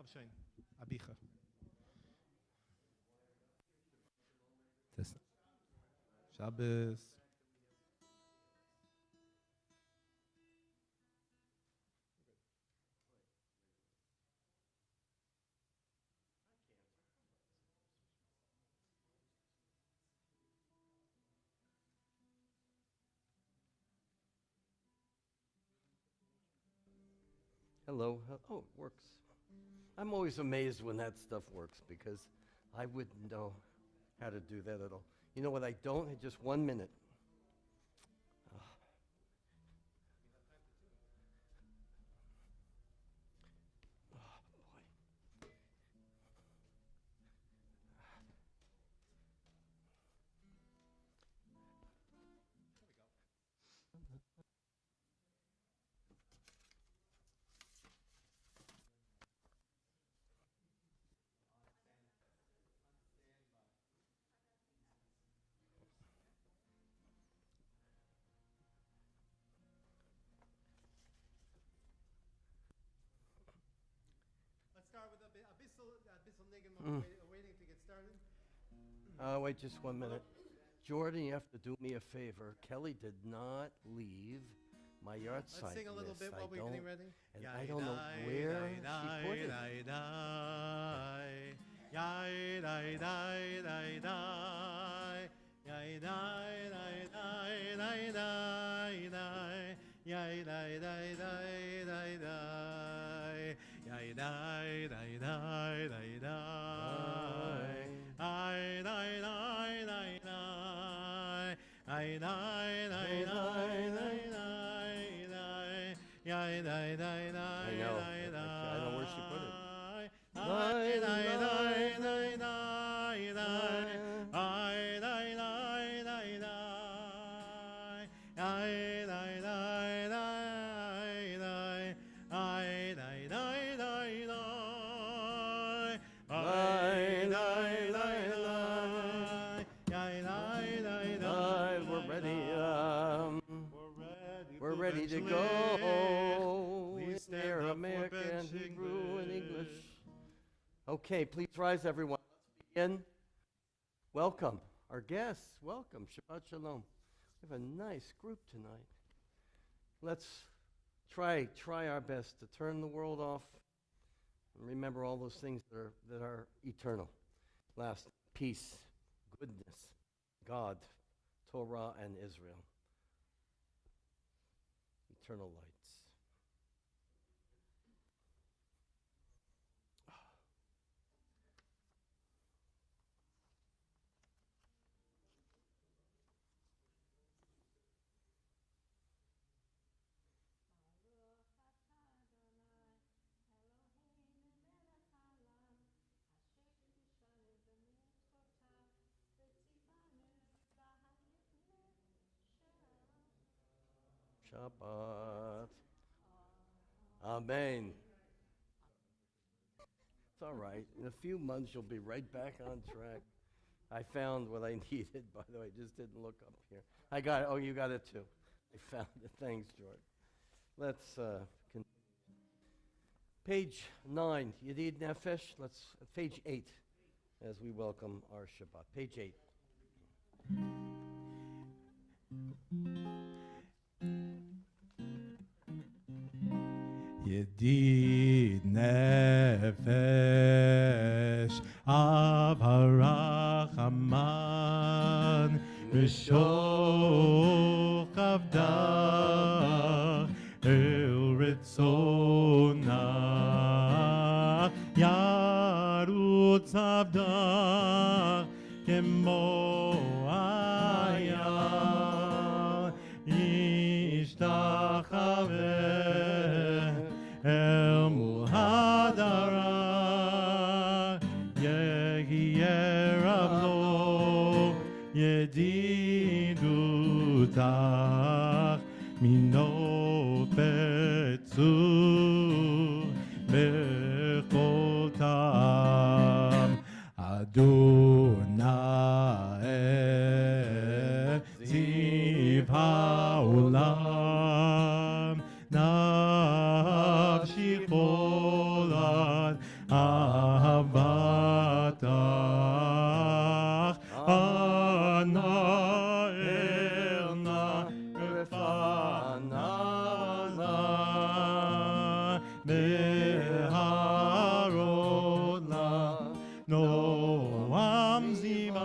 Hab schön. Abicha. Shabbos. Hello. Oh, it works. I'm always amazed when that stuff works because I wouldn't know how to do that at all. You know what I don't? Just 1 minute. Let's start with Abyssal Nigam. Waiting to get started. Wait just 1 minute. Jordan, you have to do me a favor. Kelly did not leave my yard sign. Let's sing a little bit while we're getting ready. And I don't know where she put it. I know where she put it. We're ready to go. They're American, Hebrew, and English. Okay, please rise, everyone. Let's begin. Welcome, our guests. Welcome. Shabbat Sholom. We have a nice group tonight. Let's try our best to turn the world off and remember all those things that are eternal. Last, peace, goodness, God, Torah, and Israel. Eternal lights. Shabbat. Amen. It's all right. In a few months, you'll be right back on track. I found what I needed, by the way. I just didn't look up here. I got it. Oh, you got it too. I found it. Thanks, George. Let's continue. Page 9. Yedid Nefesh. Page 8, as we welcome our Shabbat. Page 8. Yedid Nefesh Avarachaman Rishon Chavda El Ritzona Yarutz Avda Kemo Aya Ishtachaveh El Muhadara Yehiye Rablo Yedidutach Mino Petzu Bechotam Adonai Ziv HaOlam Nafshi Cholat להראות נועם זיווך,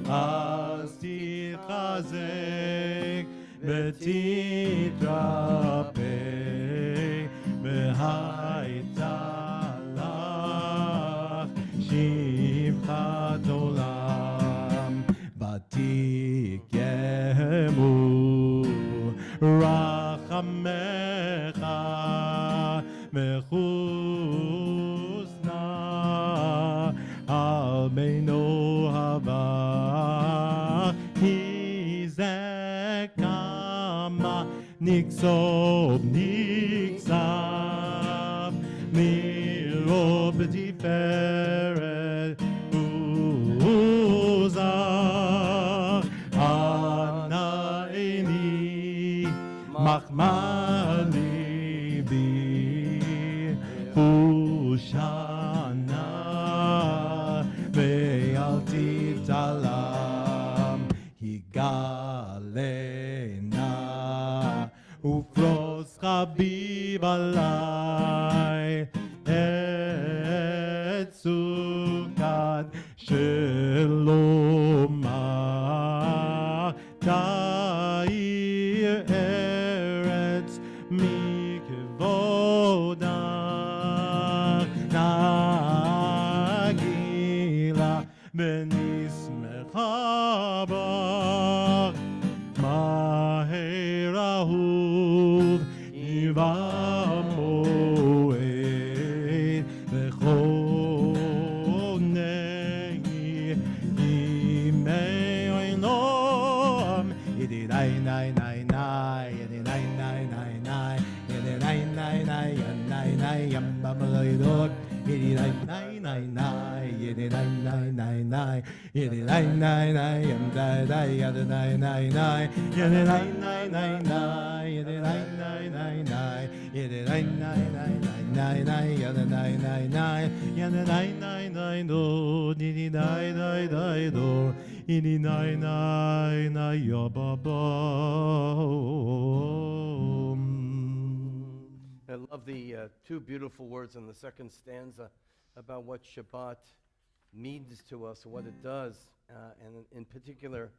אז תתחזק ותתרפא, והייתה לך שפחת עולם, ותקיימו רחמך מחוסנה על בנו הבא, כי זה כמה נקסוב נקסב מרוב בתפארת וזך, אנא עיני מחמל ליבי הושענה ואל תתעלם, הגלנה ופרוס חביב עלי את סוכת שלומך, תאיר ארץ מכבודך, נגילה ונשמחה בך, מהר אהוב יבוא מועד וכל נהי ימי עולם, ידידי ני ני ני, ידידי ני ני ני, ידידי ני ני ני ני ים במלוידות, ידידי ני ני ני, ידידי ני ני ני, ידידי ני ני ים די די, ידידי ני ני, ידידי ני ני ני, ידידי ני ני ני, ידידי ני ני ני ני, ידידי ני ני, ידידי ני ני דו, ידידי די די דו, ידידי ני ני ני יבבום. I love the two beautiful words in the second stanza about what Shabbat means to us, what it does, and in particular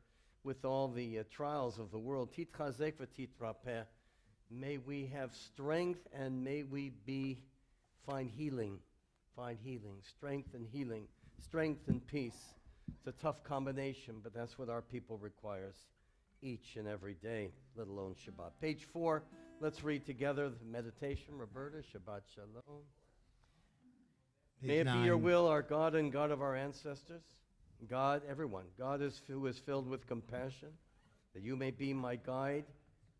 with all the trials of the world. Titchazek v'titrapeh. May we have strength and may we find healing, strength and healing, strength and peace. It's a tough combination, but that's what our people requires each and every day, let alone Shabbat. Page 4, let's read together the meditation. Roberta, Shabbat Shalom. May it be your will, our God and God of our ancestors, God, everyone, God who is filled with compassion, that you may be my guide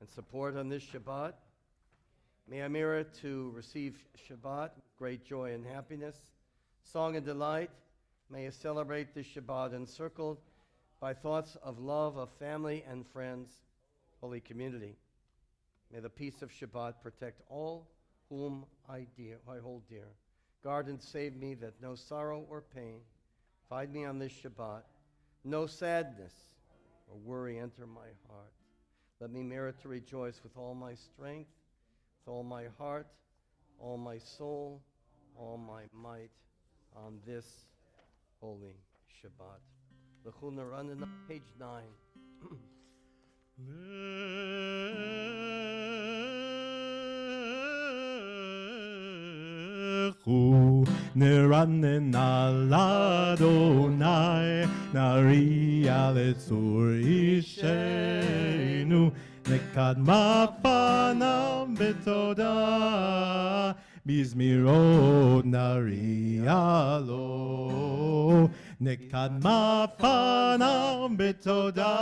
and support on this Shabbat. May I merit to receive Shabbat with great joy and happiness, song and delight. May you celebrate this Shabbat encircled by thoughts of love, of family and friends, holy community. May the peace of Shabbat protect all whom I hold dear. Guard and save me that no sorrow or pain find me on this Shabbat, no sadness or worry enter my heart. Let me merit to rejoice with all my strength, with all my heart, all my soul, all my might on this holy Shabbat. L'chu Naran, page 9. Lechu neranen al Adonai, nariya letzur ishenu, nekadma panam betoda, bizmirot nariya lo, nekadma panam betoda,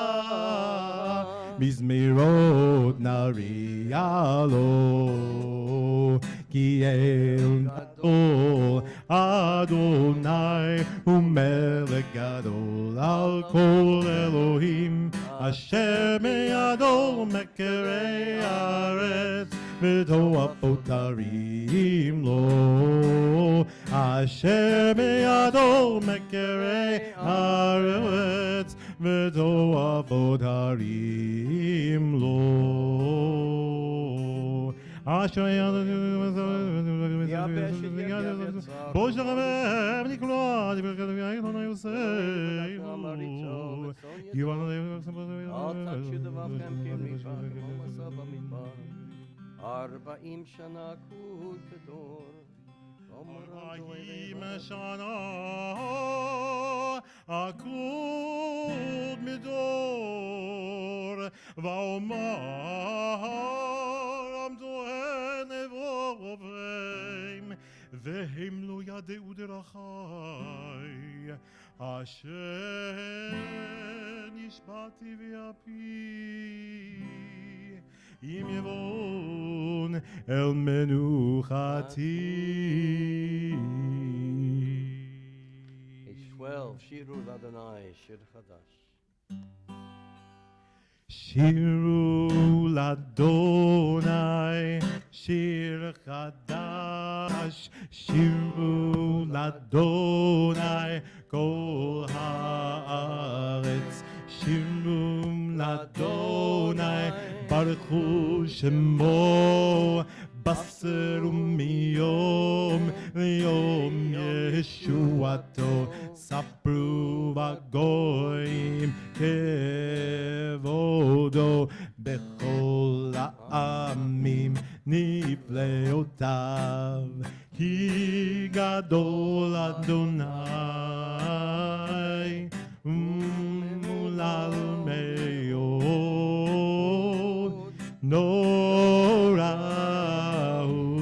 bizmirot nariya lo. Ki el gadol Adonai umelech gadol al kol Elohim asher me'adol mekerei haaretz v'to'afot harim lo asher me'adol mekerei haaretz v'to'afot harim lo אשר בוש לרמם נקלוע דברכת ויעיון היוסף Arba'im shana kud kedor. 40 שנה אקוד מדור ואומר עמדו נבורים והם לא ידעו דרכי אשר נשבעתי ואפי אם יבון אל מנוחתי. Page 12, Shiru Ladonai, Shir Chadash. שירו לאדוני שיר חדש, שירו לאדוני כל הארץ, שירו לאדוני ברכו שמו בשר ומיום ליום ישועתו, ספרו בגויים כבודו בכל העמים נפלאותיו, כי גדול אדוני ומהולל מאוד, נורא הוא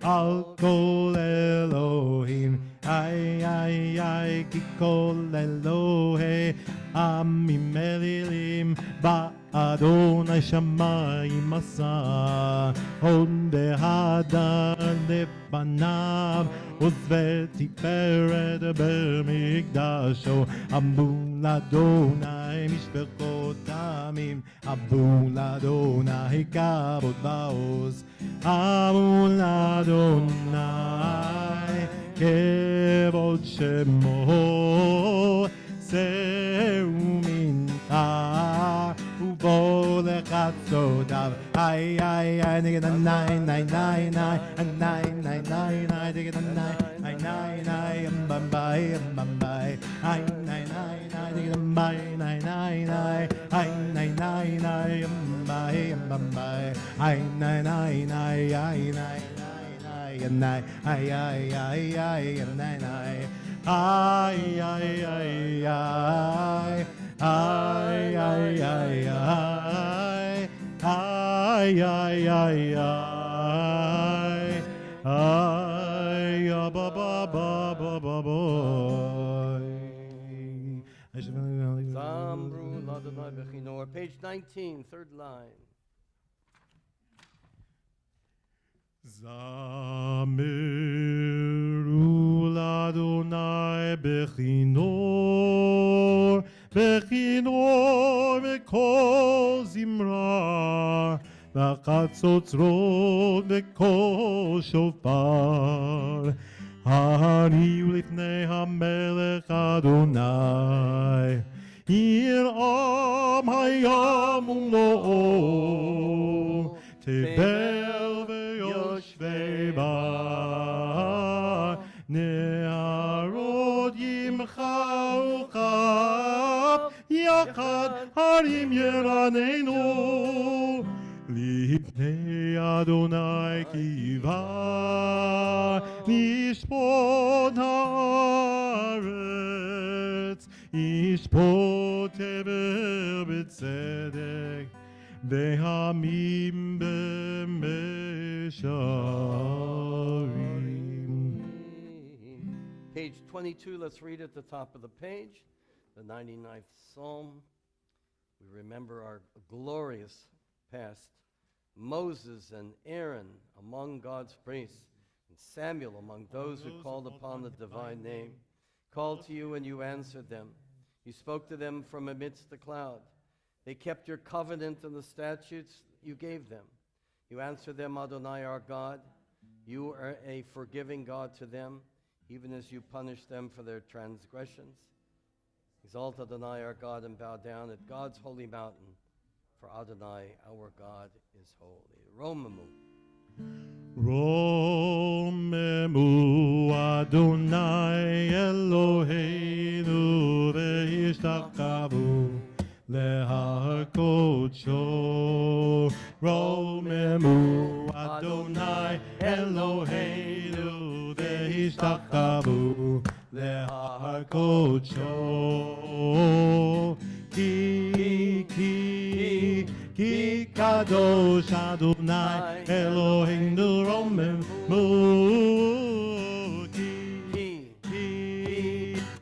על כל אלוהים, איי איי איי, כי כל אלוהי עמים אלילים באדוני שמיים עשה, הוד בהדר לפניו ותפארת במקדשו, אמרו לאדוני משפחות עמים, אמרו לאדוני כבוד ועוז, אמרו לאדוני כבוד שמו, שאו מנחה ובוא לחצותיו, איי איי איי נגד עיני ני ני ני עיני ני ני ני נגד עיני עיני ני אמבמביי אמבמביי איי ני ני ני נגד אמביי ני ני ני איי ני ני ני אמביי אמבמביי איי ני ני ני איי ני ני איי איי איי איי ני ני ay ay ay ay ay ay ay ay ay ay ay ay ba ba ba ba ba boy. Zamru Ladonai Bechinor, page 19, third line. זמרו לאדוני בכינור, בכינור בקול זמרה, בחצוצרות בקול שופר, הריעו לפני המלך אדוני, ירעם הים ומלואו, תבל ויושבי בה, נהרות ימחאו כף, יחד הרים ירננו, לפני אדוני כי בא לשפוט הארץ, ישפוט תבל בצדק, והעמים במישרים. Page 22, let's read at the top of the page, the 99th Psalm. We remember our glorious past, Moses and Aaron among God's priests, and Samuel among those who called upon the divine name, called to you and you answered them. You spoke to them from amidst the cloud. They kept your covenant and the statutes you gave them. You answered them, Adonai our God. You are a forgiving God to them, even as you punish them for their transgressions. Exalt Adonai our God and bow down at God's holy mountain, for Adonai, our God, is holy. Romamu. רוממו אדוני אלוהינו והשתחוו להר קודשו. רוממו אדוני אלוהינו והשתחוו להר קודשו. כי קדוש אדוני אלוהינו רוממו.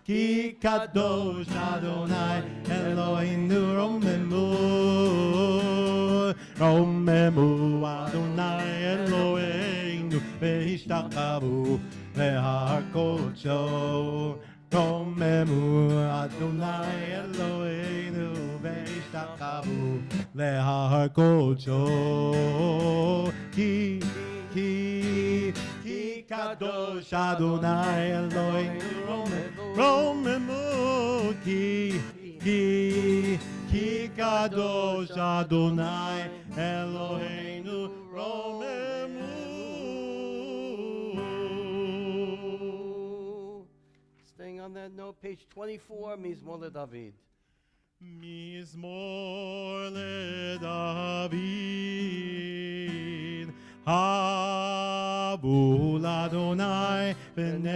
כי קדוש אדוני אלוהינו רוממו. רוממו אדוני אלוהינו והשתחוו להר קודשו. רוממו אדוני אלוהינו והשתחוו להר קודשו. כי קדוש אדוני אלוהינו רוממו. כי קדוש אדוני אלוהינו רוממו. Staying on that note, page 24, Mizmor LeDavid. מזמור לדוד. הבו לאדוני בני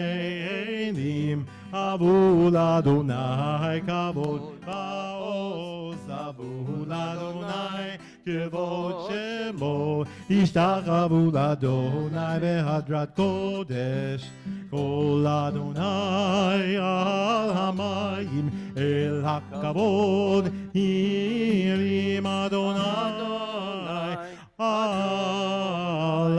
אלים, הבו לאדוני כבוד ועוז, הבו לאדוני כבוד שמו, השתחוו לאדוני בהדרת קודש. קול אדוני על המים אל הכבוד, הרים אדוני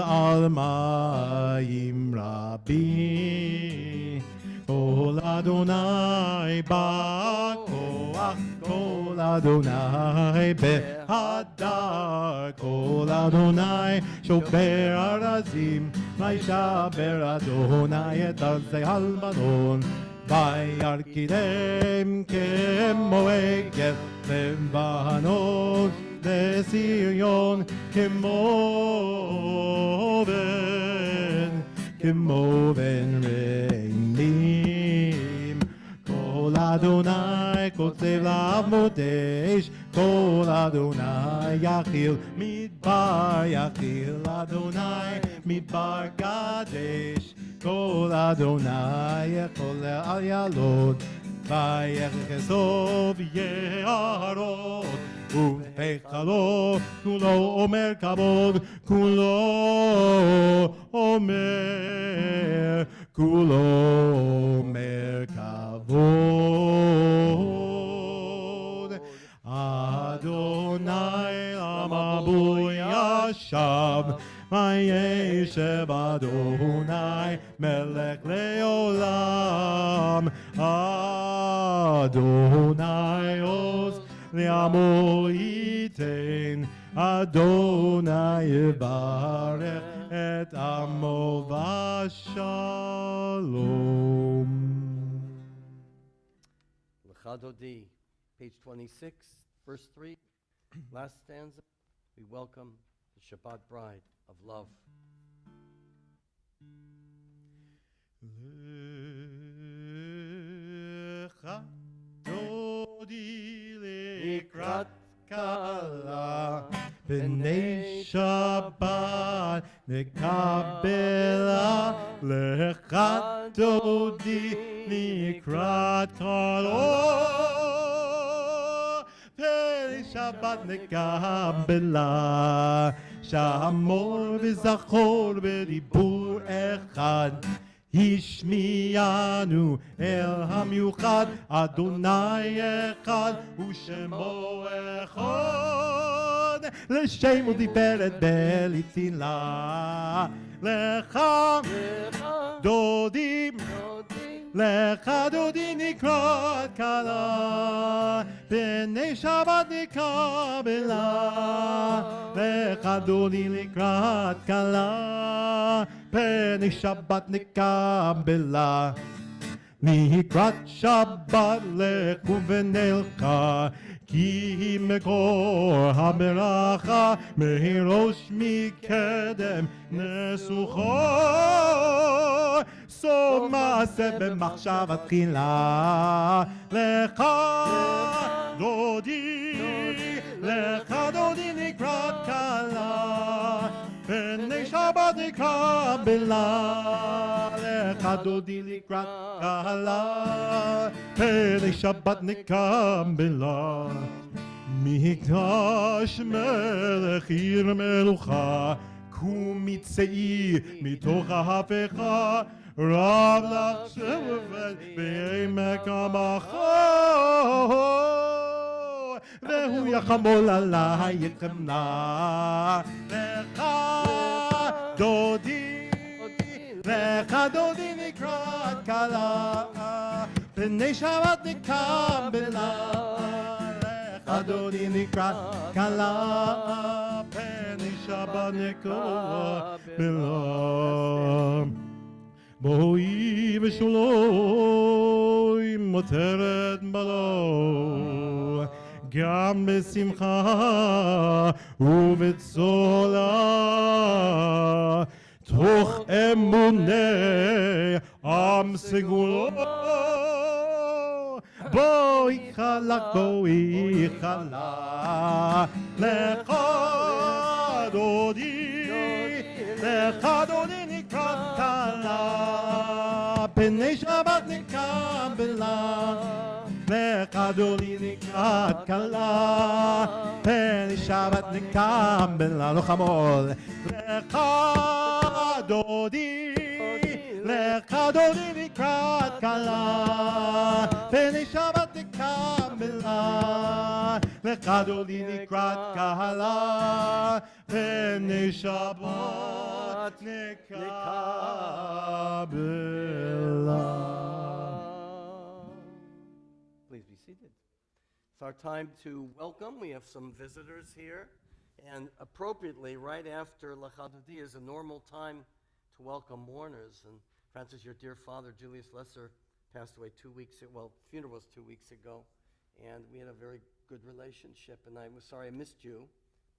על מים רבים. קול אדוני בכוח, קול אדוני בהדר, קול אדוני שובר ארזים, וישבר אדוני את ארצי הלבנון. וירקידם כמו עגל לבנות לציון, כמו בן רעים. קול אדוני קוצב לעמוד אש, קול אדוני יכיל מדבר, יכיל אדוני מדבר קדש. קול אדוני יכול על ילוד, ויחסוב יערות, ובהיכלו כולו אומר כבוד, כולו אומר כבוד. אדוני למה בו ישב, וישב אדוני מלך לעולם. אדוני עוז לעמו ייתן, אדוני יברך את עמו בשלום. Lecha Dodi, page 26, verse 3, last stanza. We welcome the Shabbat bride of love. Lecha Dodi לקראת כלה, בני שבת נקבלה. lecha דודי לקראת כלה, בני שבת נקבלה. שמור וזכור בדיבור אחד, השמיענו אל המיוחד. אדוני אחד ושמו אחד, לשם ותפארת בלצילה. לך דודים, לך דודי נקראת כלה, בני שבת נקבלה. לך דודי לקראת כלה, בני שבת נקבלה. לקראת שבת לכו ונלכה, כי מקור המלאכה מראש מקדם נסוכו סוף מעשה במחשבה תחילה לך דודי לקראת כלה פני שבת נקבלה לך דודי לקראת כלה פני שבת נקבלה מקדש מלך עיר מלוכה קומי צאי מתוך ההפכה רב לך שבט בעמק המחור והוא יחמול עלייך חמלה לך דודי לקראת כלה פני שבת נקבלה לך דודי לקראת כלה פני שבת נקבלה בואי ושלום מותרת בלו גם בשמחה ובצולה תוך אמוני עם סגולו בואי חלק לך דודי נקראת כלה פני שבת נקבלה לך דודי לקראת כלה פני שבת נקבלה לא חמול לך דודי לקראת כלה פני שבת נקבלה לך דודי לקראת כלה פני שבת נקבלה. Please be seated. It's our time to welcome. We have some visitors here. And appropriately, right after Lachadodi is a normal time to welcome mourners. And Francis, your dear father, Julius Lesser, passed away 2 weeks ago. Well, funeral was 2 weeks ago. And we had a very good relationship. And I was sorry I missed you.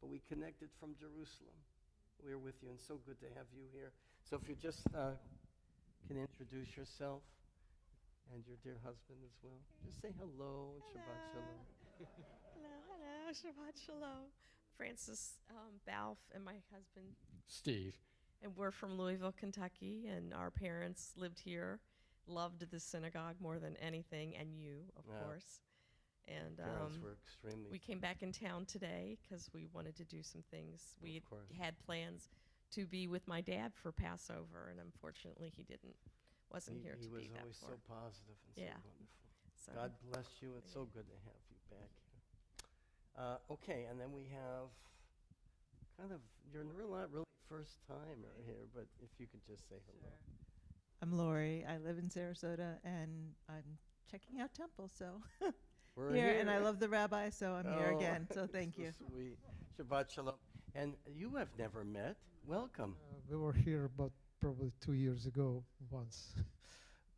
But we connected from Jerusalem. We are with you, and so good to have you here. So if you just can introduce yourself and your dear husband as well. Just say hello and Shabbat Shalom. Hello, Shabbat Shalom. Francis Balf and my husband Steve. and we're from Louisville, Kentucky, and our parents lived here, loved the synagogue more than anything, and you, of course. And Parents were extremely. we came back in town today because we wanted to do some things. We had plans to be with my dad for Passover, and unfortunately he wasn't here to be that He was always far. so positive and Yeah. so wonderful. So, God bless you. It's so good to have you back here. Okay, and then we have you're not really first timer here, but if you could just say hello. I'm Lori. I live in Sarasota, and I'm checking out Temple, so We're here, and I love the rabbi, so I'm here again. So thank you. Sweet. Shabbat Shalom. And you have never met. Welcome. We were here about probably 2 years ago once.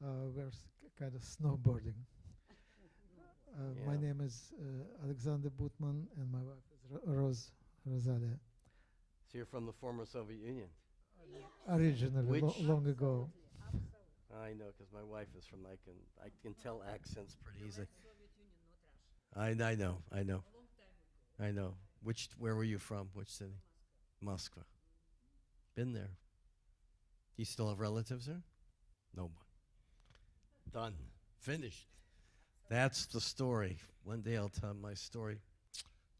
We're kind of snowboarding. My Yeah. name is Alexander Butman, and my wife is Rosalia. So you're from the former Soviet Union. Originally, long ago. I know, because my wife is from. I can tell accents pretty easily. I know. Where were you from? Which city? Moscow. Been there. Do you still have relatives there? No one. Done. Finished. That's the story. One day I'll tell my story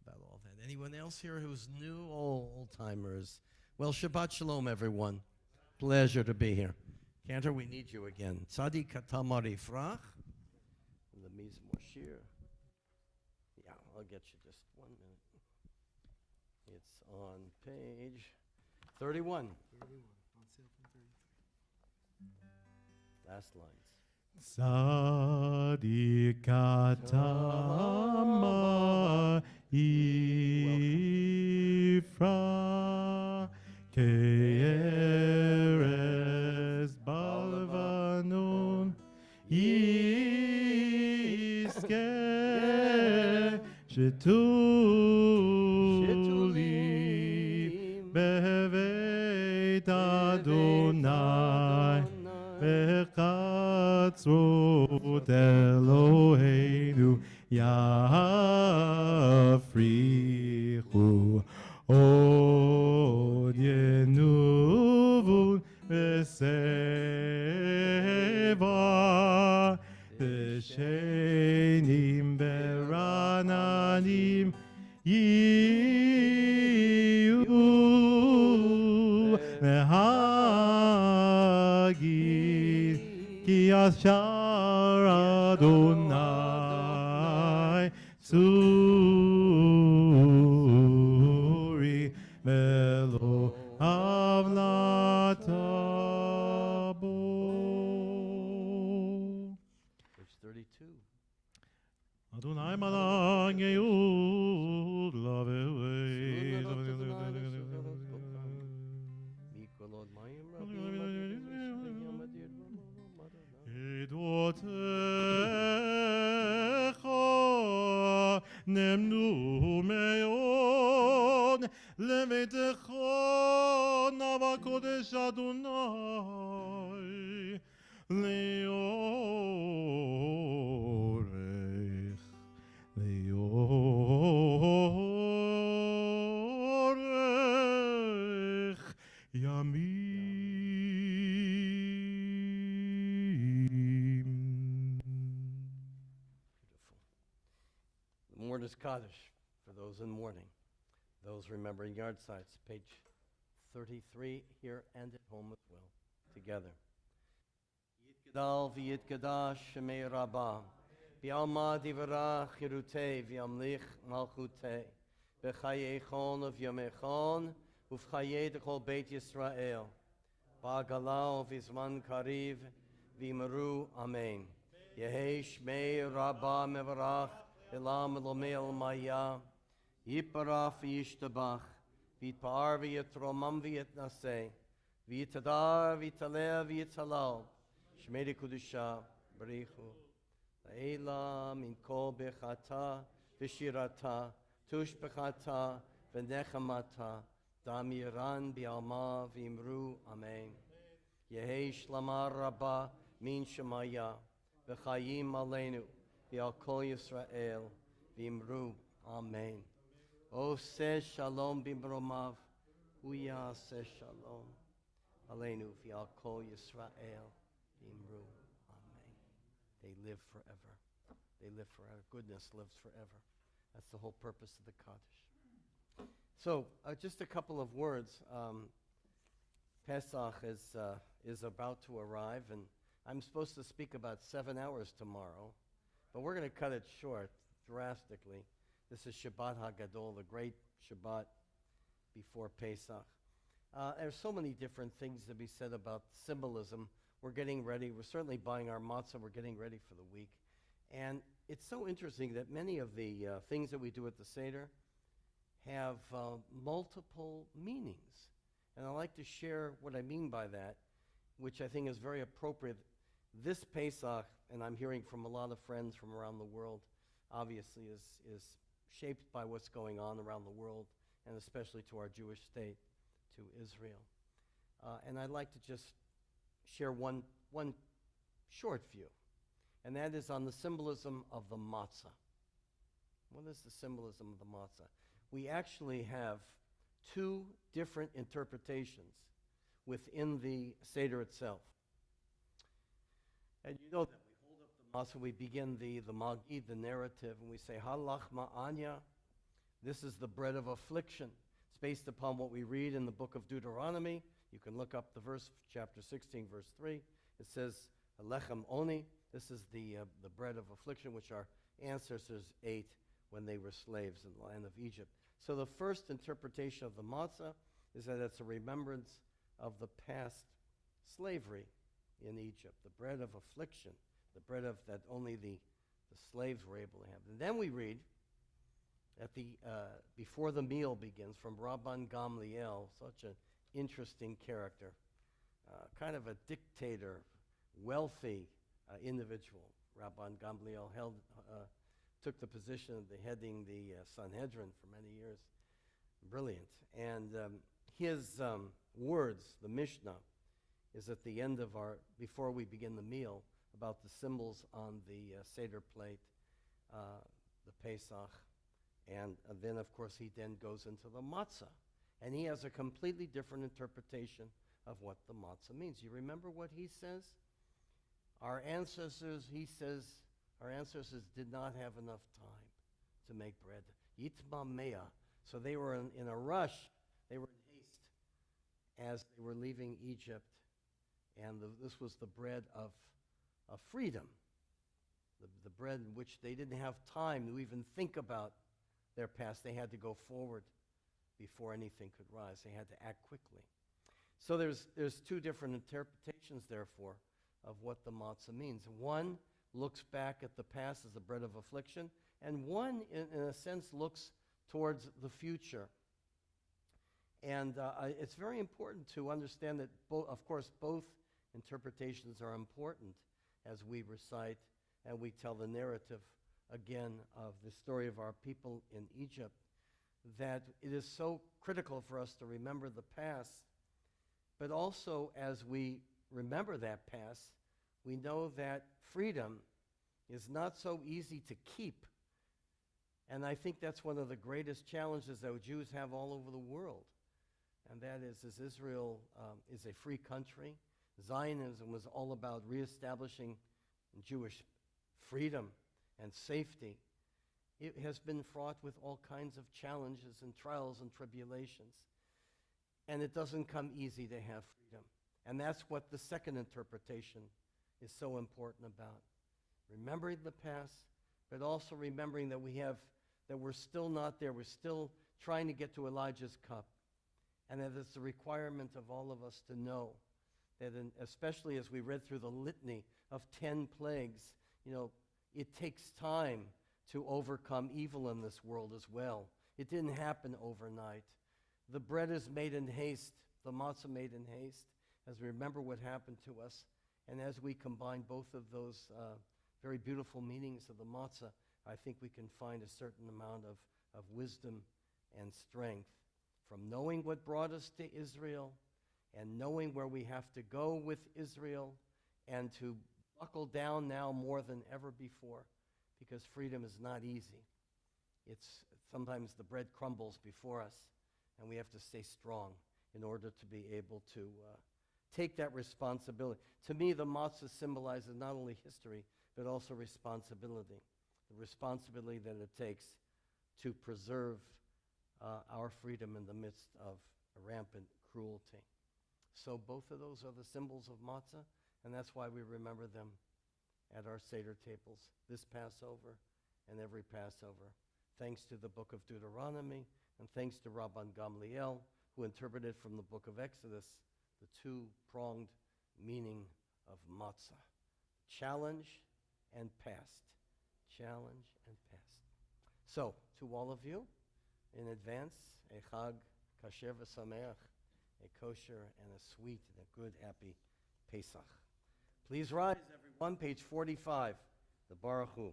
about all that. Anyone else here who's new? Old timers. Well, Shabbat Shalom, everyone. Pleasure to be here. Cantor, we need you again. Tzadik Katamar Ifrach. The Mizmor Shir. Yeah, I'll get you just 1 minute. It's on page 31. Last lines. Tzadik Katamar Ifrach Ke'erez Balvanon Yizkeh שתולי בבית אדוני בחצרות אלוהינו יפריחו עוד ינובון ושבע דשנים ברעננים יהיו והגיד כי אשר אדוני צורי ולא הבלטה בו. Verse 32. אדוני מלאך יהוד לבבי. מקולות מים רבים עדותיך נמנו מאוד לביתך נא בקודש אדוני לאורך ימים. Mourner's Kaddish for those in mourning, those remembering yard sites, page 33 here and at home as well, together. Yitgadal v'yitgadash shemei rabbah, bi'alma divarach yirutei v'yamlich malchutei, b'chayechon v'yamechon, uv'chayei d'chol beit Yisrael, ba'galau v'izman kariv v'yimeru amen. Yehei shmei rabbah mevarach, Elam Elomel Maya, Yiparaf Yishtabach, Vitpar Vietromam Vietnase, Vitadar Vitale Vitalal, Shmedi Kudusha, Barichu, Laela Minko Bechata, Vishirata, Tush Bechata, Venechamata, Damiran Bialma Vimru, Amen. Yehi Shlamar Rabba, Min Shemaya, Vechayim Aleinu. V'al kol Yisrael v'imru, Amen. O se shalom b'mromav, uya se shalom. Aleinu v'al kol Yisrael v'imru, Amen. They live forever. They live forever. Goodness lives forever. That's the whole purpose of the Kaddish. So, just a couple of words. Pesach is about to arrive, and I'm supposed to speak about 7 hours tomorrow. But we're going to cut it short drastically. This is Shabbat HaGadol, the great Shabbat before Pesach. There's so many different things to be said about symbolism. We're getting ready. We're certainly buying our matzah. We're getting ready for the week. And it's so interesting that many of the things that we do at the Seder have multiple meanings. And I'd like to share what I mean by that, which I think is very appropriate. This Pesach, and I'm hearing from a lot of friends from around the world, obviously is shaped by what's going on around the world, and especially to our Jewish state, to Israel. And I'd like to just share one short view, and that is on the symbolism of the matzah. What is the symbolism of the matzah? We actually have two different interpretations within the Seder itself. And you know that we hold up the matzah, we begin the Magid, the narrative, and we say, Halach ma'anya, this is the bread of affliction. It's based upon what we read in the book of Deuteronomy. You can look up the verse, chapter 16, verse 3. It says, Lechem oni, this is the bread of affliction, which our ancestors ate when they were slaves in the land of Egypt. So the first interpretation of the matzah is that it's a remembrance of the past slavery in Egypt, the bread of affliction, the bread of that only the slaves were able to have. And then we read at before the meal begins from Rabban Gamliel, such an interesting character, kind of a dictator, wealthy individual. Rabban Gamliel took the position of heading the Sanhedrin for many years. Brilliant. And his words, the Mishnah, is at the end of before we begin the meal, about the symbols on the Seder plate, the Pesach, and then, of course, he then goes into the matzah. And he has a completely different interpretation of what the matzah means. You remember what he says? Our ancestors did not have enough time to make bread. Yitma mea. So they were in a rush. They were in haste as they were leaving Egypt. And this was the bread of freedom. The bread in which they didn't have time to even think about their past. They had to go forward before anything could rise. They had to act quickly. So there's two different interpretations, therefore, of what the matzah means. One looks back at the past as a bread of affliction, and one, in a sense, looks towards the future. And it's very important to understand that, of course, both interpretations are important as we recite and we tell the narrative again of the story of our people in Egypt, that it is so critical for us to remember the past, but also as we remember that past, we know that freedom is not so easy to keep. And I think that's one of the greatest challenges that Jews have all over the world. And that is Israel is a free country. Zionism was all about reestablishing Jewish freedom and safety. It has been fraught with all kinds of challenges and trials and tribulations. And it doesn't come easy to have freedom. And that's what the second interpretation is so important about. Remembering the past, but also remembering that we're still not there. We're still trying to get to Elijah's cup. And that it's a requirement of all of us to know that, especially as we read through the litany of 10 plagues, it takes time to overcome evil in this world as well. It didn't happen overnight. The bread is made in haste, the matzah made in haste, as we remember what happened to us. And as we combine both of those very beautiful meanings of the matzah, I think we can find a certain amount of wisdom and strength from knowing what brought us to Israel and knowing where we have to go with Israel, and to buckle down now more than ever before, because freedom is not easy. Sometimes the bread crumbles before us, and we have to stay strong in order to be able to take that responsibility. To me, the matzah symbolizes not only history, but also responsibility. The responsibility that it takes to preserve our freedom in the midst of rampant cruelty. So both of those are the symbols of matzah, and that's why we remember them at our Seder tables this Passover and every Passover. Thanks to the book of Deuteronomy, and thanks to Rabban Gamliel, who interpreted from the book of Exodus the two-pronged meaning of matzah. Challenge and past. Challenge and past. So, to all of you, in advance, a chag kasher v'sameach, a kosher and a sweet and a good, happy Pesach. Please rise, everyone, page 45, the Baruch Hu.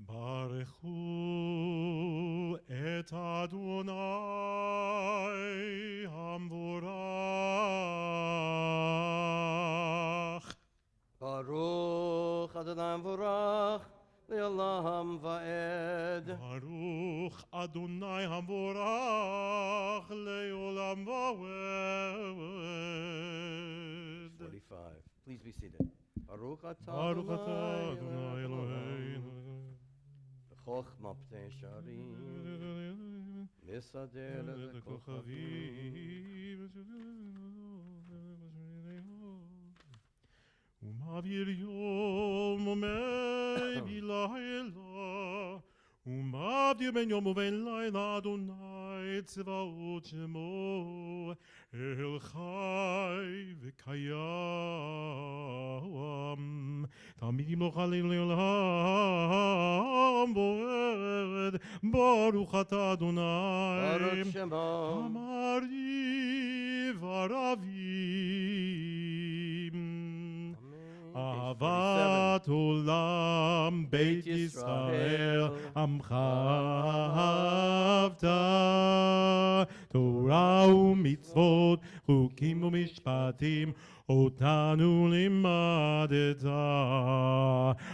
Baruch Hu et Adonai Hamvorach. Baruch Adonai Hamvorach, le'olam va'ed. Baruch Adonai Hamvorach le'olam va'ed. 45. Please be seated. Baruch atah Baruch atah Adonai Eloheinu. Chochma pnei sharim, misader lekochavim. ומעביר יום ומי לילה, ומעביר בין יום ובין לילה, אדוני צבאות שמו, אל חי וקיים, תמיד ימלוך עלינו לעולם ועד, ברוך אתה אדוני, Baruch Shema. אמר לי ורבים. אהבת עולם בית ישראל עמך אהבת תורה ומצוות חוקים ומשפטים אותנו לימדת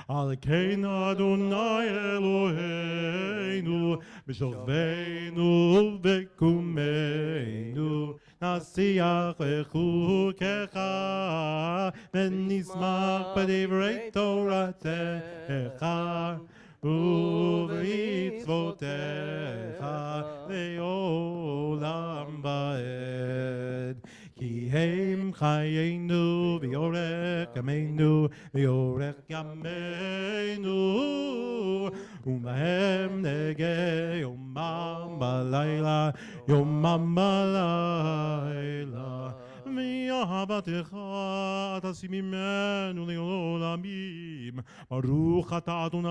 על כן אדוני אלוהינו בשוכבנו ובקומנו נשיח לחוקיך ונשמח בדברי תורתך ובמצוותיך לעולם ועד כי הם חיינו ויורך ימינו ויורך ימינו ומהם נגה יומם בלילה יומם בלילה מאהבתך תשים ממנו לעולמים ברוך אתה אדוני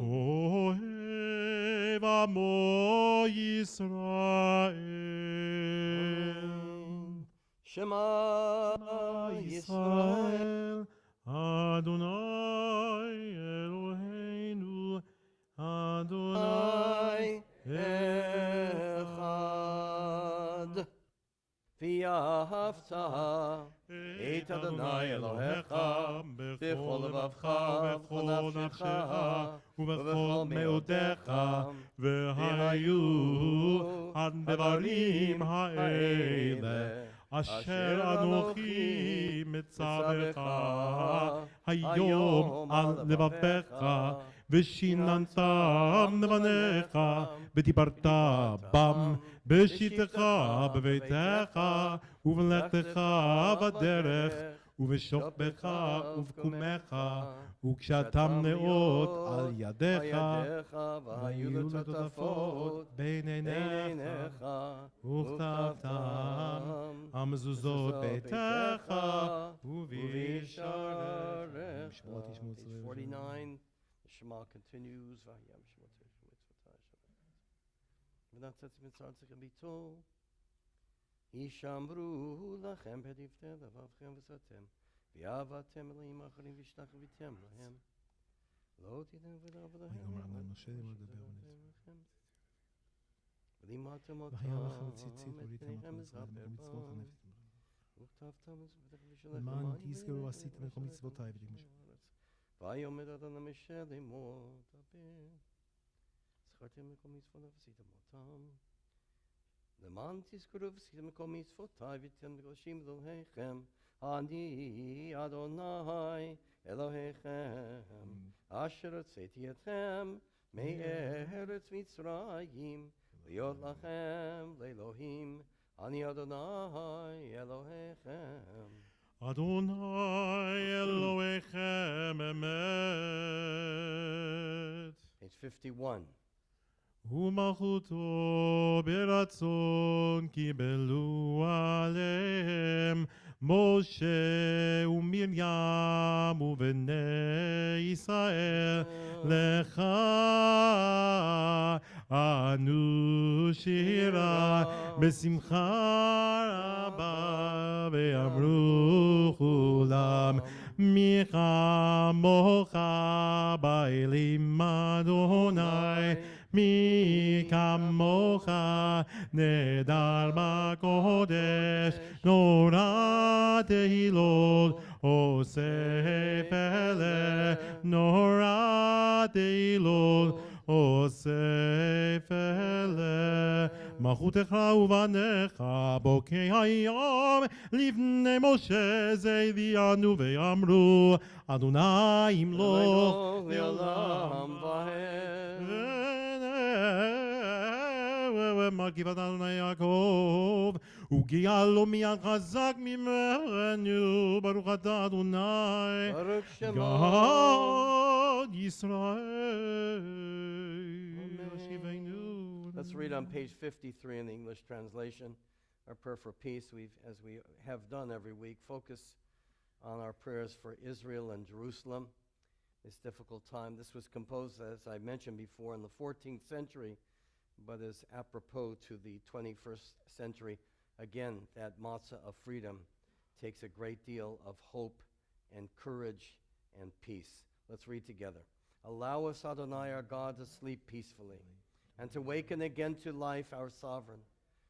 אוהב עמו ישראל שמע ישראל אדוני אלוהינו אדוני אחד ואהבת את אדוני אלוהיך בכל לבבך ובכל נפשך ובכל מאודיך והיו הדברים האלה אשר אנוכי מצווך היום על לבביך ושיננתם לבניך ודיברת בם בשיטתך בביתך ובלכתך בדרך ובשוכבך ובקומך וקשתם נאות על ידיך והיו לטוטפות בין עיניך וכתבתם המזוזות ביתך ובשעריך. 49 Shema continues ונצץ מצרצך ביתו ישמרו לכם בדברי לבבכם ושאתם ואהבתם אלוהים אחרים והשתחוויתם להם לא תיתנו ולעבוד להם ולימדתם אותם מפניכם לספר בם וכתבתם למען תזכרו עשיתם את כל מצוותיי ויאמר אדוני משה לאמור דבר זכרתם לכל מצוותיו ועשיתם אותם למען תזכרו ועשיתם את כל מצוותיי ותהייתם קדושים לאלוהיכם אני אדוני אלוהיכם אשר הוצאתי אתכם מארץ מצרים להיות לכם לאלוהים אני אדוני אלוהיכם אדוני אלוהיכם אמת. Page 51. ומלכותו ברצון קיבלו עליהם משה ומרים ובני ישראל לך אנו שירה בשמחה רבה ואמרו כולם מי כמוך באלים אדוני מי כמוך נהדר בקודש נורא תהילות עושה פלא נורא תהילות עושה פלא מלכותך ובניך בוקי היום לפני משה זה הביאנו ואמרו אדוני ימלוך לעולם ועד ומרכיב אדוני יעקב וגאלו מיד חזק ממנו ברוך אתה אדוני ברוך שמו גאל ישראל. Let's read on page 53 in the English translation. Our prayer for peace, as we have done every week, focus on our prayers for Israel and Jerusalem. This difficult time. This was composed, as I mentioned before, in the 14th century, but is apropos to the 21st century. Again, that matzah of freedom takes a great deal of hope and courage and peace. Let's read together. Allow us, Adonai, our God, to sleep peacefully and to waken again to life, our sovereign.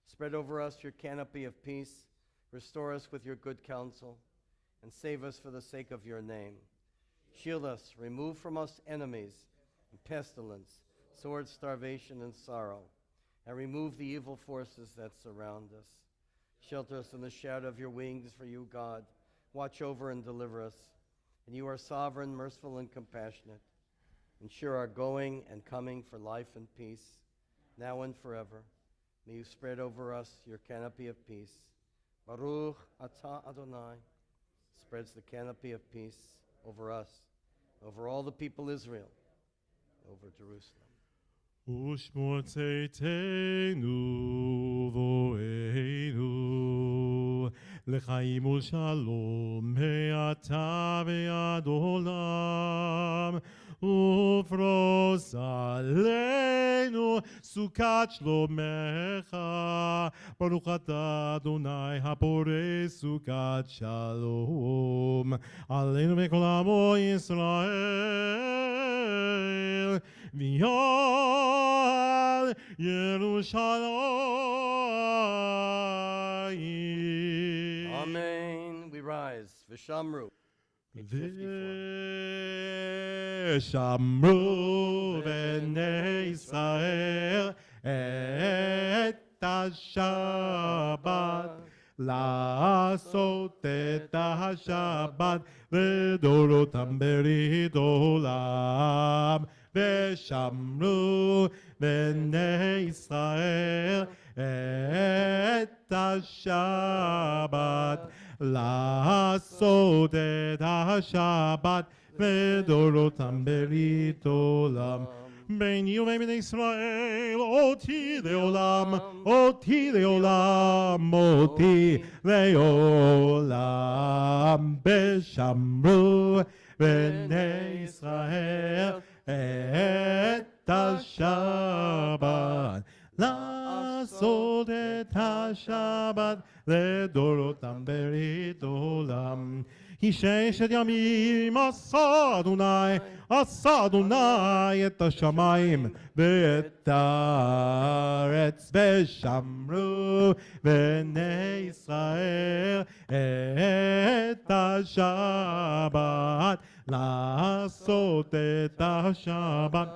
Spread over us your canopy of peace. Restore us with your good counsel and save us for the sake of your name. Shield us, remove from us enemies and pestilence, sword, starvation, and sorrow, and remove the evil forces that surround us. Shelter us in the shadow of your wings, for you, God, watch over and deliver us. And you are sovereign, merciful, and compassionate. Ensure our going and coming for life and peace, now and forever. May you spread over us your canopy of peace. Baruch atah Adonai spreads the canopy of peace over us, over all the people Israel, over Jerusalem. ושמור צאתנו ואוהנו לחיים ולשלום מעתה ועד עולם ופרוס עלינו סוכת שלומך ברוך אתה אדוני הפורס סוכת שלום עלינו וכל עמו ישראל ועל ירושלים. Amen. We rise. V'shamru. Page 54. ושמרו בני ישראל את השבת לעשות את השבת לדורותם ברית עולם ושמרו בני ישראל את השבת לעשות את השבת לדורותם ברית עולם. ביני ובין בני ישראל אותי לעולם, אותי לעולם, אותי לעולם. ושמרו בני ישראל את השבת לעשות את השבת לדורותם ברית עולם. כי ששת ימים עשה אדוני את השמיים ואת הארץ ושמרו בני ישראל את השבת לעשות את השבת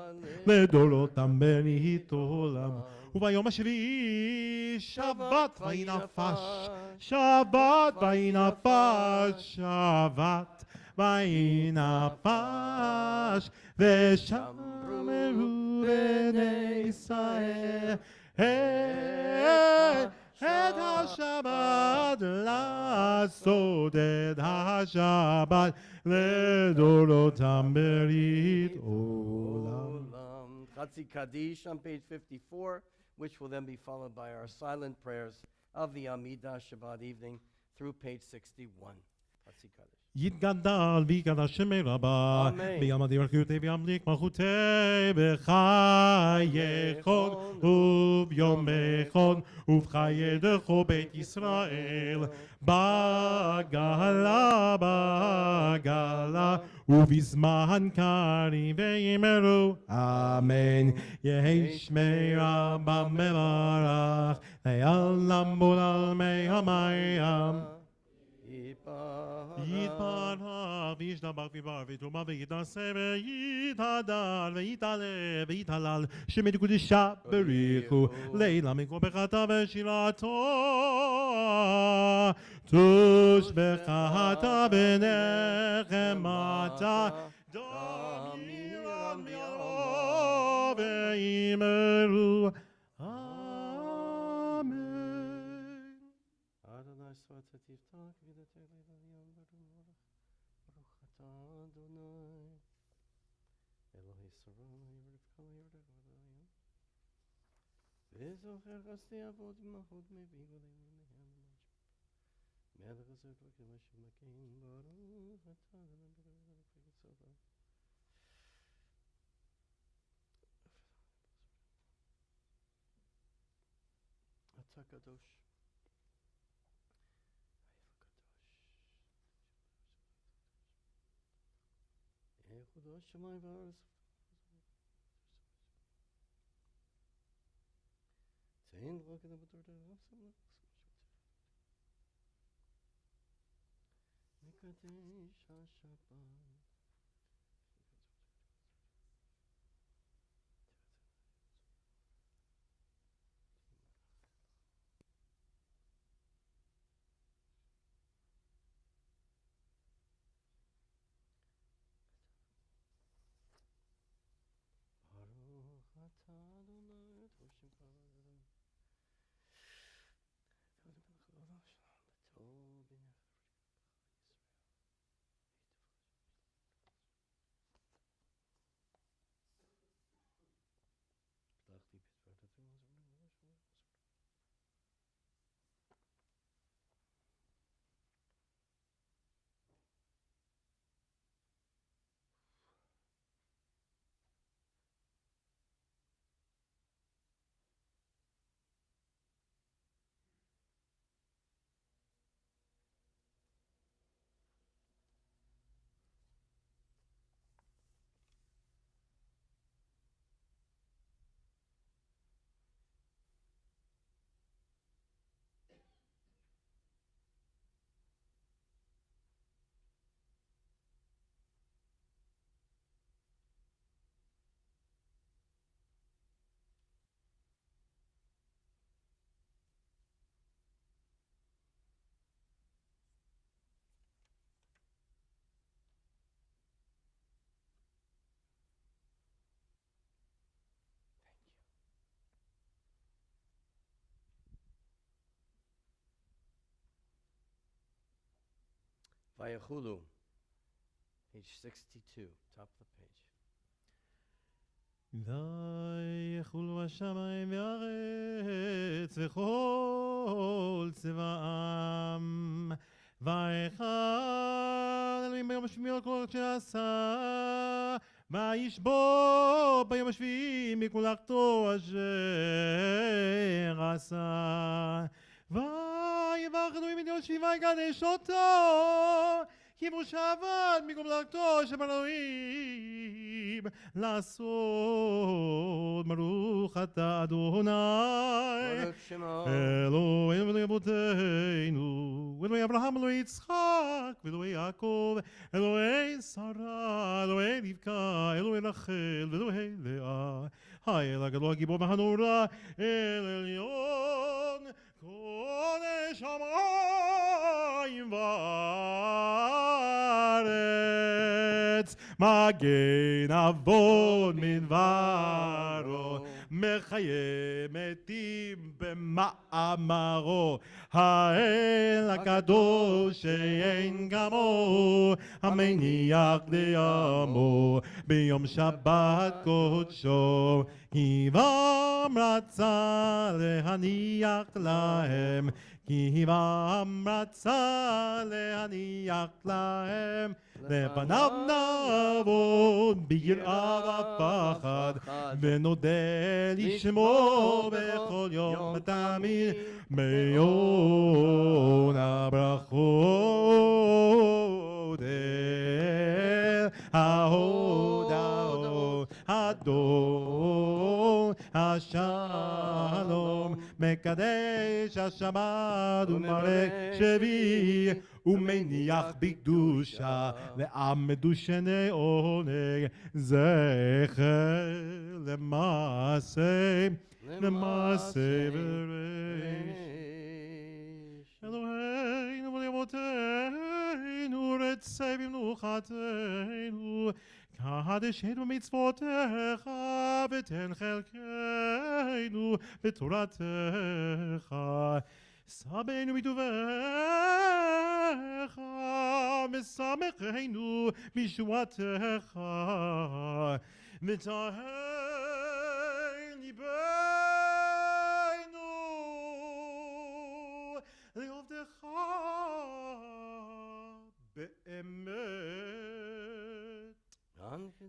לדורותם ברית עולם. וביום השביעי שבת ויהי נפש, שבת ויהי נפש, שבת ויהי נפש, ושמרו בני ישראל את השבת לעשות את השבת לדורותם ברית עולם. Chatzi Kaddish on page 54, which will then be followed by our silent prayers of the Amidah Shabbat evening through page 61. Chatzi Kaddish. יתגדל ויקדש שמי רבה אמן. בימדי מלכותי וימליך מלכותי בחייכון וביומכון ובחיידךו בית ישראל בגלה בגלה ובזמן קריב ויאמרו אמן. יהי שמי רבה מברך לעולם ולעולמי עמים. יתברך וישתבח ויברך ויתרומה ויתנשא ויתהדר ויתעלה ויתהלל שמי קדושה בריחו לילה מכל בחטא ושירתו תושבחת ונחמתה דמירה מירו ויאמרו וזוכר חסדי אבות ומלכות מביא גולים מהם מלך עשר פרקים אשר מקים ברוך אתה אתה קדוש כבודו השמיים והארץ. ציין רק את הבטור מקדש השבת. ברוך אתה אדוני את ראשם פעם. Vayachulu, page 62, top of the page. ויחולו השמיים והארץ וכל צבאם ויחל אלוהים ביום השביעי על כל שעשה וישבור ביום השביעי מכולתו אשר עשה ויברך אלוהים את יום השביעי ויקדש אותו כי בו שבת מכולתו שבא אלוהים לעשות ברוך אתה אדוני ברוך שמו. אלוהינו ואלוהי אבותינו ואלוהי אברהם ואלוהי יצחק ואלוהי יעקב אלוהי שרה אלוהי רבקה אלוהי רחל ואלוהי לאה האל הגדול הגיבור והנורא אל עליון קודש המים וארץ מגן אבות מדברו מחיה מתים במאמרו האל הקדוש שאין כמוהו המניח לעמו ביום שבת קודשו היבם רצה להניח להם כי היבם רצה להניח להם לפניו נעבוד ביראה ופחד ונודה לשמו בכל יום ותמיד מיון הברכות אל ההודעות אדון השלום מקדש השבת ומלך שביעי ומניח בקדושה לעם מדושני עונג זכר למעשה בריש אלוהינו ולאבותינו רצה במנוחתנו קדשנו במצוותיך ותן חלקנו בתורתך סבנו בטובך ושמחנו בישועתך וטהר ליבנו לעובדך באמת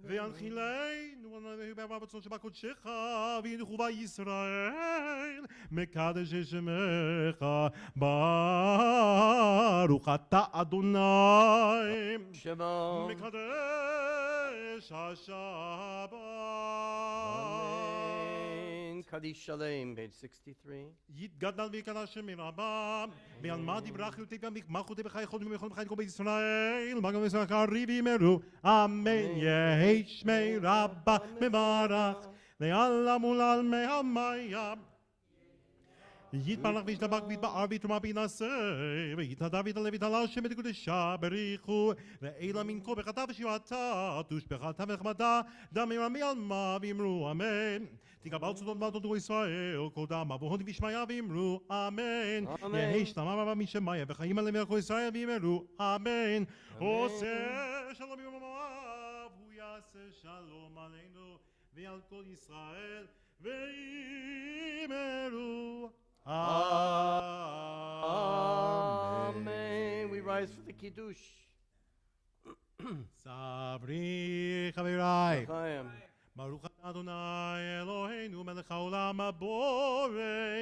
וינחילנו בעבר בצון שבקודשך וינחו בישראל מקדש שמך ברוך אתה אדוני שמו. מקדש קודש השבת. Amen. Kaddish Shalem, page 63. יתגדל ויקרא שם מרבה, ועל מה דברך יותק ומחותי בך יכול ומכל בך כל בית ישראל, מגן וישראל קריב ימרו, אמן יהי שמי רבה מברך, ועל מול עלמי המיה. יתברך וישתבח ויתבער ויתרומה וינשא, ויתהדר ויתעלה ויתעלה השם בקודשה בריחו, ואלה מן כה בחטא ושירתה, תושבחתה ונחמתה, דמים רמי עלמה ואמרו אמן. תקבל צדות ועדות ישראל, כל דם אבוהות וישמעיה ואמרו אמן. יהי שלמה רבה משמיה וחיים עליהם מלכו ישראל ואמרו אמן. עושה שלום עם המואב, הוא יעשה שלום עלינו ועל כל ישראל ואמרו Amen. We rise for the Kiddush. סברי חבריי, Chaim. ברוך אתה אדוני אלוהינו מלך העולם הבורא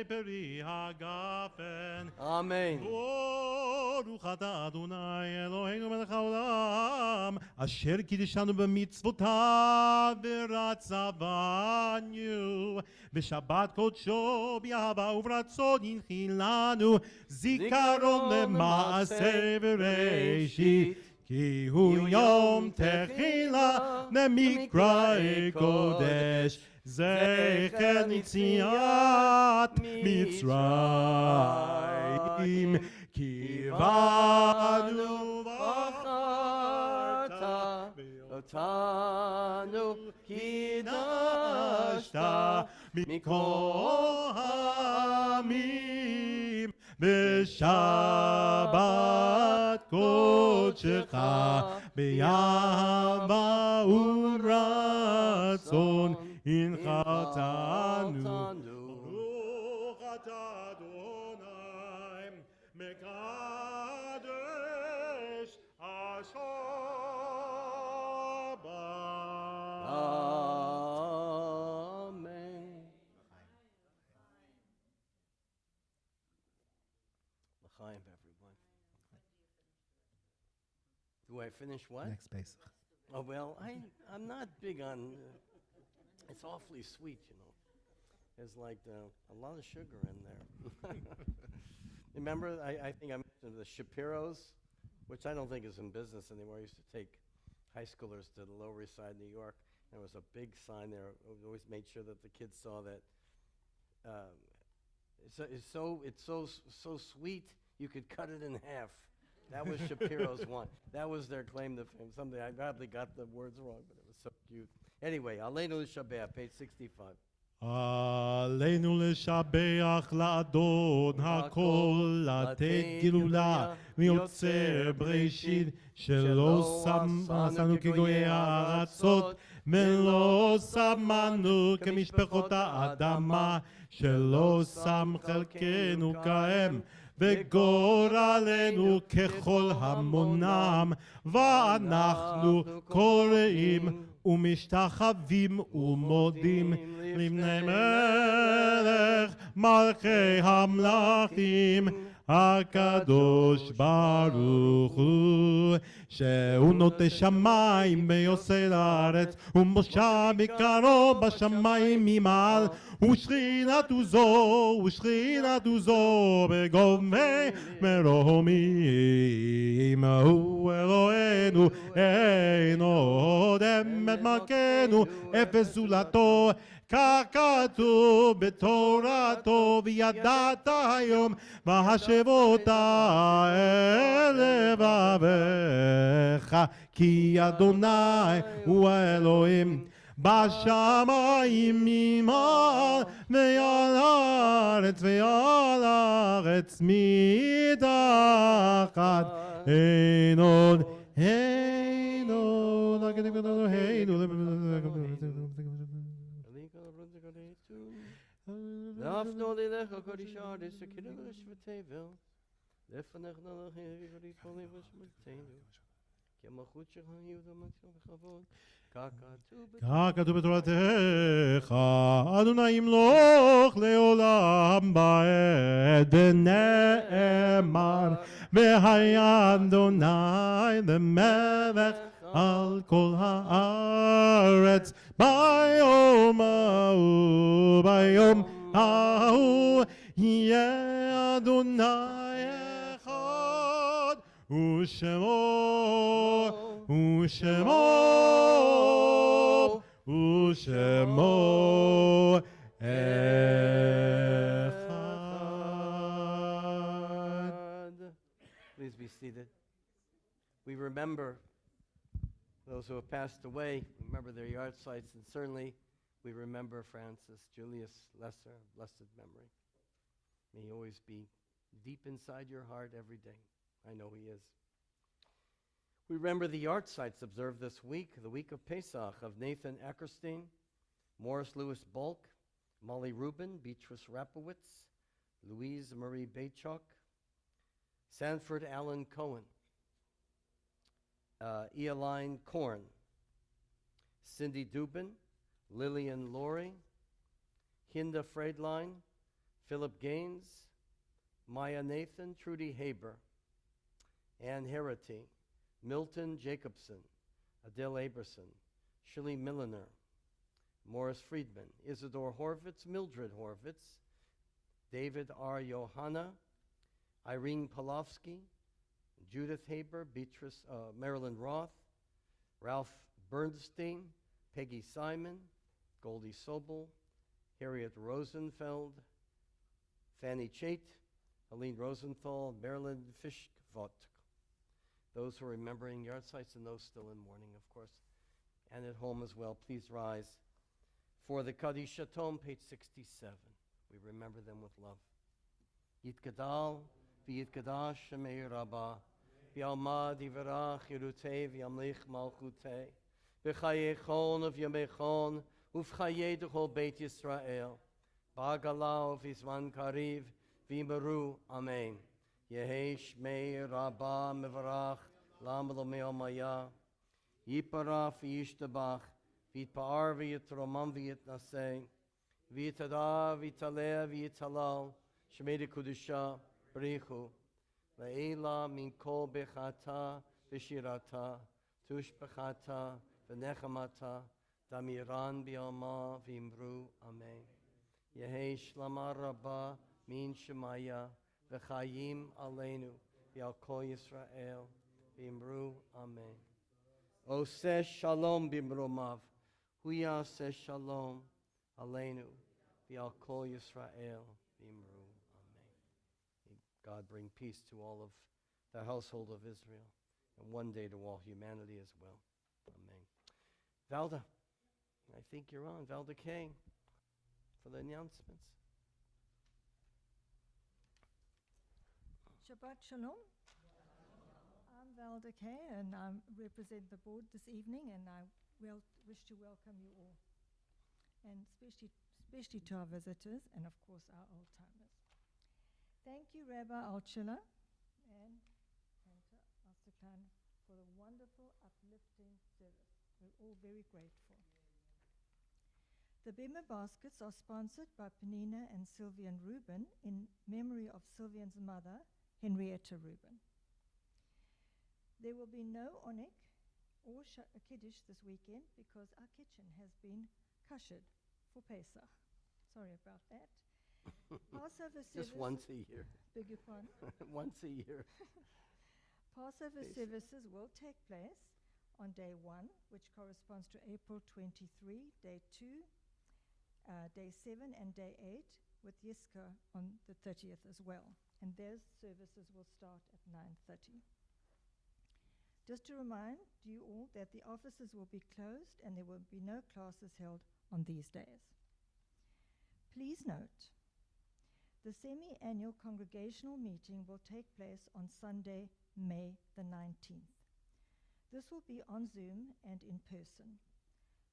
פרי הגפן. Amen. ברוך אתה אדוני אלוהינו מלך העולם אשר קידשנו במצוותיו ורצה בנו בשבת קודשו באהבה וברצון הנחילנו זיכרון למעשה בראשית כי הוא יום תחילה למקראי קודש זכר יציאת מצרים כי באנו בחרת אותנו קידשת מכל העמים בשבת קודשך באהבה ורצון הנחתנו. ברוך אתה אדוני מקדש השבת. Amen. L'chaim, everyone. Do I finish what? Next Pesach. Oh, well, I'm not big on, it's awfully sweet, you know. There's like a lot of sugar in there. Remember, I think I mentioned the Shapiros, which I don't think is in business anymore. I used to take high schoolers to the Lower East Side, New York. There was a big sign there. We always made sure that the kids saw that it's so sweet you could cut it in half. That was Shapiro's one. That was their claim to fame. Someday I probably got the words wrong, but it was so cute. Anyway, Aleinu Shabbat, page 65. עלינו לשבח לאדון הכל, לתת גילולה מיוצר בראשית, שלא שמנו כגויי הארצות, ולא שמנו כמשפחות האדמה, שלא שם חלקנו כהם, וגורלנו ככל המונם, ואנחנו קוראים ומשתחווים ומודים לבני מלך מלכי המלכים הקדוש ברוך הוא שהוא נוטה שמיים ויוסד הארץ ומושב עיקרו בשמיים ממעל ושכינת זו בגובה מרומים הוא אלוהינו אין עוד אמת מלכנו אפס זולתו כך כתוב בתורתו וידעת היום והשבות אל לבביך כי אדוני הוא האלוהים בשמיים ממעל ועל הארץ מתחת אין עוד נפנו ללך הקדישה דסקיר ושבתבל לפנך נלך יגודי פולי ושמתנו כי המלכות שלך היא ומלכות בכבוד כך כתוב בתורתך אדוני ימלוך לעולם בעת ונאמר והיה אדוני למלך על כל הארץ ביום ההוא, ביום ההוא יהיה אדוני אחד ושמו אחד. Please be seated. We remember those who have passed away, remember their yard sites, and certainly we remember Francis Julius Lesser, blessed memory. May he always be deep inside your heart every day. I know he is. We remember the yard sites observed this week, the week of Pesach, of Nathan Eckerstein, Morris Louis Bulk, Molly Rubin, Beatrice Rapowitz, Louise Marie Baychuk, Sanford Allen Cohen, Ealine Korn, Cindy Dubin, Lillian Laurie, Hinda Friedlein, Philip Gaines, Maya Nathan, Trudy Haber, Ann Herity, Milton Jacobson, Adele Aberson, Shirley Milliner, Morris Friedman, Isidore Horvitz, Mildred Horvitz, David R. Johanna, Irene Polofsky, Judith Haber, Beatrice, Marilyn Roth, Ralph Bernstein, Peggy Simon, Goldie Sobel, Harriet Rosenfeld, Fanny Chait, Helene Rosenthal, Marilyn Fischvot. Those who are remembering yard sites and those still in mourning, of course, and at home as well. Please rise. For the Kaddish Tom, page 67. We remember them with love. Yitgadal, v'yitgadash shemei Rabbah, v'yalmad yivarach yirutei v'yamlich malchutei, v'chayechon of yamechon, uv'chayei d'chol Beit Yisrael, ba'gala v'izman kariv, v'yimaru, amen. Yehi shmei Rabbah mevarach, lam v'lomei maya, yiparaf v'yishtabach, v'yitpa'ar v'yitromam v'yitnasei, v'yitada v'yitaleh v'yitalal, Shemei Kudusha, Berichu, Le'ela min kol bechata v'shirata, tush bechata v'nechamata, damiran bi'alma v'imru, amen. Yehi shlama rabba min shemaya, v'chayim aleinu, v'al kol Yisrael, v'imru, amen. Oseh shalom b'imromav, huya seh shalom aleinu, v'al kol Yisrael, v'imru. God bring peace to all of the household of Israel, and one day to all humanity as well. Amen. Valda, I think you're on. Valda Kay for the announcements. Shabbat Sholom. I'm Valda Kay, and I represent the board this evening, and I wish to welcome you all, and especially to our visitors, and of course our old-timers. Thank you, Rabbi Altschiller and Pastor Klein, for the wonderful, uplifting service. We're all very grateful. The Bema baskets are sponsored by Penina and Sylvian Rubin in memory of Sylvian's mother, Henrietta Rubin. There will be no onik or kiddush this weekend because our kitchen has been kashered for Pesach. Sorry about that. Passover service. Just once a year. Beg your pardon? Once a year. Passover services will take place on day 1, which corresponds to April 23, day 2, day 7, and day 8, with Yiska on the 30th as well. And those services will start at 9:30. Just to remind you all that the offices will be closed and there will be no classes held on these days. Please note, the semi-annual congregational meeting will take place on Sunday, May the 19th. This will be on Zoom and in person,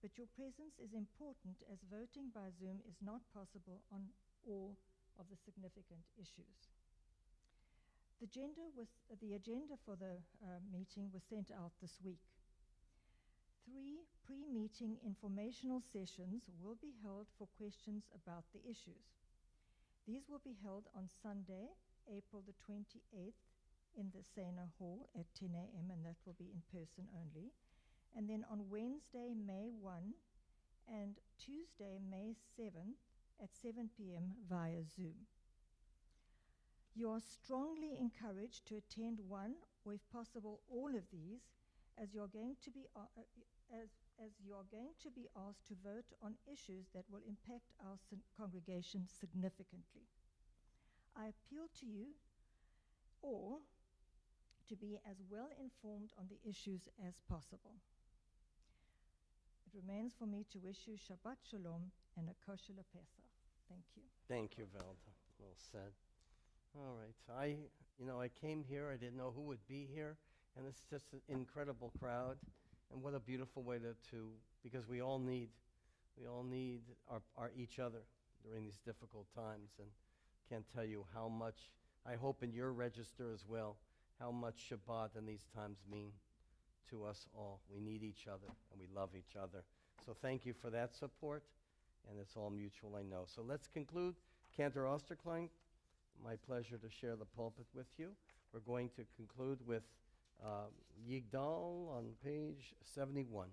but your presence is important as voting by Zoom is not possible on all of the significant issues. The agenda for the meeting was sent out this week. 3 pre-meeting informational sessions will be held for questions about the issues. These will be held on Sunday, April the 28th in the Sena Hall at 10 a.m. and that will be in person only. and then on Wednesday, May 1, and Tuesday, May 7th at 7 p.m. via Zoom. You are strongly encouraged to attend one, or if possible, all of these, as you're going to be as you're going to be asked to vote on issues that will impact our congregation significantly. I appeal to you all to be as well informed on the issues as possible. It remains for me to wish you Shabbat Sholom and a kosher Pesach. Thank you. Thank you, Velda. Well said. All right. I came here. I didn't know who would be here, and it's just an incredible crowd. And what a beautiful way because we all need our each other during these difficult times. And can't tell you how much, I hope in your register as well, how much Shabbat and these times mean to us all. We need each other, and we love each other. So thank you for that support, and it's all mutual, I know. So let's conclude. Cantor Osterklein, my pleasure to share the pulpit with you. We're going to conclude with Yigdal on page 71.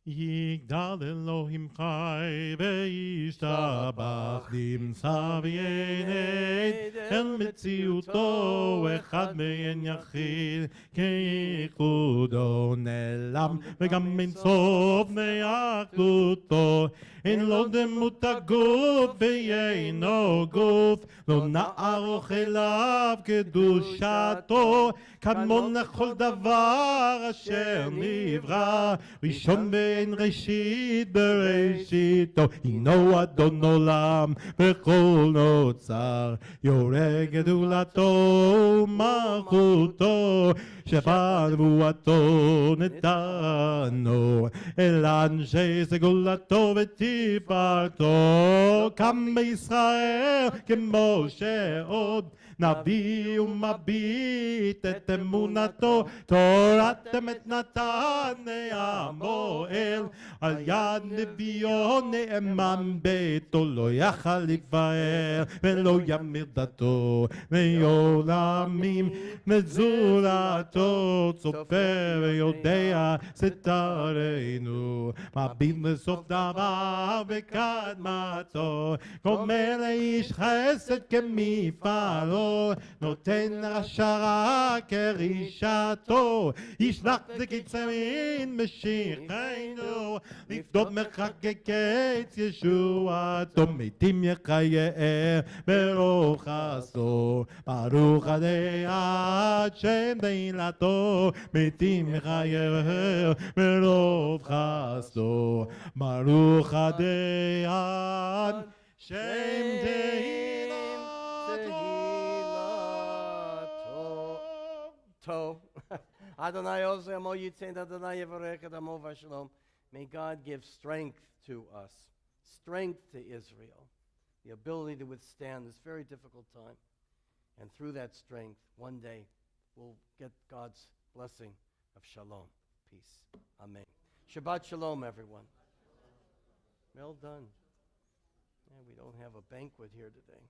יגדל אלוהים חי וישתבח נמצא וינד אל מציאותו אחד מעין יחיד כייחודו נעלם וגם אין סוף מאחדותו אין לו דמות הגוף ואינו גוף לא נערוך אליו קדושתו כמון לכל דבר אשר נברא ראשון בין ראשית בראשיתו הינו אדון עולם בכל נוצר יורה גדולתו ומלכותו שפע נבואתו נתנו אל אנשי סגולתו ותפארתו קם בישראל כמו שעוד נביא ומביט את אמונתו תורת אמת נתן המועל על יד נביאו נאמן ביתו לא יכל לפאר ולא ימיר דתו מעולמים מזולתו צופה ויודע סתרנו מביט לסוף דבר בקדמתו גומר לאיש חסד כמפעלו נותן השערה כרישתו ישלח לקיצרין משיחנו לפדות מרחק כקץ ישועתו מתים יחיה ברוך חסדו ברוך עד שם תהילתו מתים יחיה ברוך חסדו ברוך עד שם תהילתו Adonai Ozeh Amo Yitzend Adonai Yevarech et Amo Vashalom. May God give strength to us, strength to Israel, the ability to withstand this very difficult time. And through that strength, one day, we'll get God's blessing of shalom, peace. Amen. Shabbat Shalom, everyone. Well done. Yeah, we don't have a banquet here today.